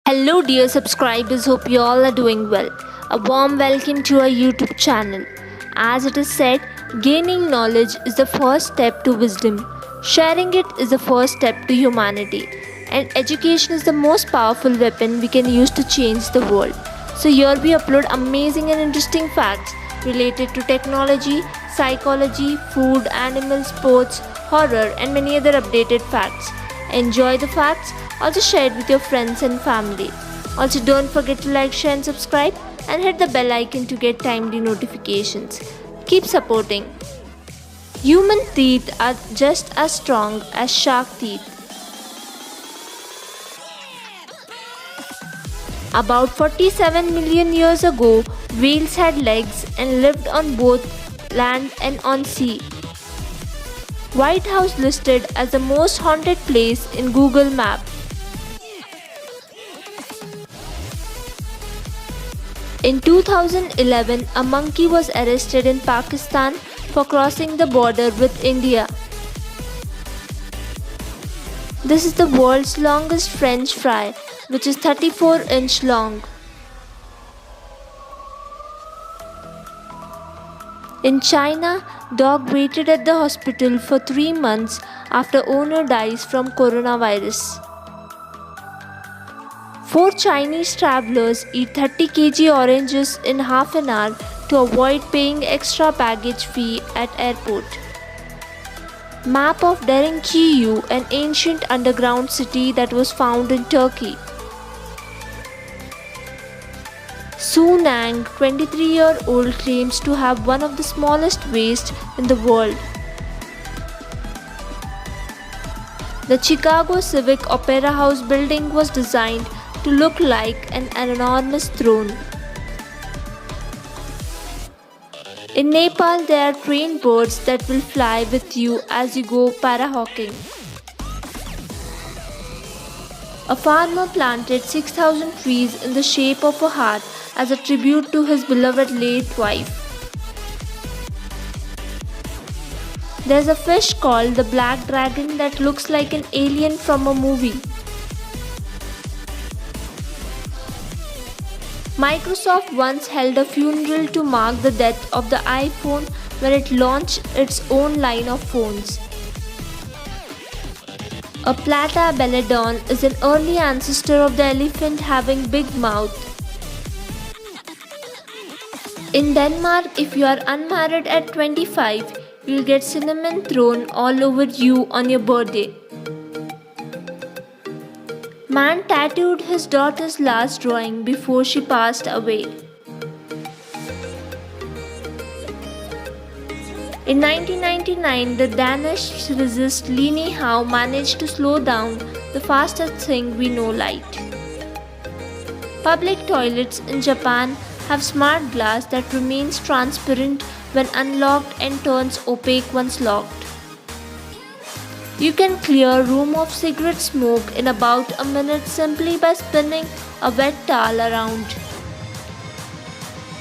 Hello, dear subscribers. Hope you all are doing well. A warm welcome to our YouTube channel. As it is said, gaining knowledge is the first step to wisdom, sharing it is the first step to humanity, and education is the most powerful weapon we can use to change the world. So, here we upload amazing and interesting facts related to technology, psychology, food, animals, sports, horror, and many other updated facts. Enjoy the facts, also share it with your friends and family. Also, don't forget to like, share, and subscribe, and hit the bell icon to get timely notifications. Keep supporting. Human teeth are just as strong as shark teeth. About 47 million years ago, whales had legs and lived on both land and on sea. White House listed as the most haunted place in Google Map. In 2011, a monkey was arrested in Pakistan for crossing the border with India. This is the world's longest French fry, which is 34-inch long. In China, dog waited at the hospital for 3 months after owner dies from coronavirus. 4 Chinese travelers eat 30 kg oranges in half an hour to avoid paying extra baggage fee at airport. Map of Derinkuyu, an ancient underground city that was found in Turkey. Su Nang, 23-year-old, claims to have one of the smallest waists in the world. The Chicago Civic Opera House building was designed to look like an enormous throne. In Nepal, there are trained birds that will fly with you as you go parahawking. A farmer planted 6,000 trees in the shape of a heart as a tribute to his beloved late wife. There's a fish called the black dragon that looks like an alien from a movie. Microsoft once held a funeral to mark the death of the iPhone when it launched its own line of phones. A Platypelodon is an early ancestor of the elephant having big mouth. In Denmark, if you are unmarried at 25, you'll get cinnamon thrown all over you on your birthday. Man tattooed his daughter's last drawing before she passed away. In 1999, the Danish physicist Line Hau managed to slow down the fastest thing we know, light. Public toilets in Japan have smart glass that remains transparent when unlocked and turns opaque once locked. You can clear a room of cigarette smoke in about a minute simply by spinning a wet towel around.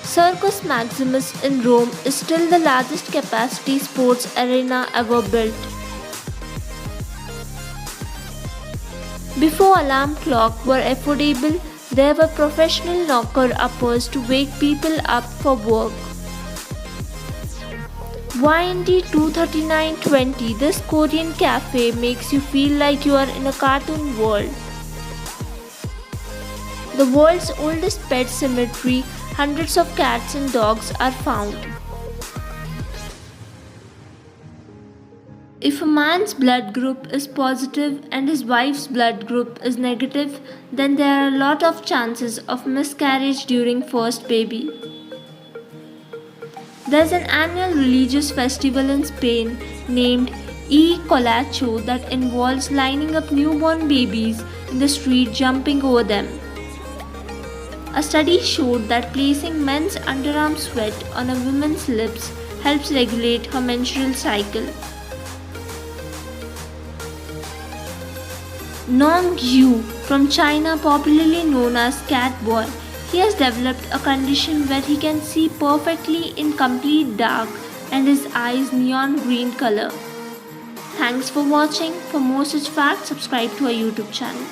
Circus Maximus in Rome is still the largest capacity sports arena ever built. Before alarm clocks were affordable, there were professional knocker-uppers to wake people up for work. YNT 23920, this Korean cafe makes you feel like you are in a cartoon world. The world's oldest pet cemetery, hundreds of cats and dogs are found. If a man's blood group is positive and his wife's blood group is negative, then there are a lot of chances of miscarriage during first baby. There's an annual religious festival in Spain named Colacho that involves lining up newborn babies in the street jumping over them. A study showed that placing men's underarm sweat on a woman's lips helps regulate her menstrual cycle. Nong Yu, from China, popularly known as Cat Boy, he has developed a condition where he can see perfectly in complete dark and his eyes neon green color. Thanks for watching. For more such facts, subscribe to our YouTube channel.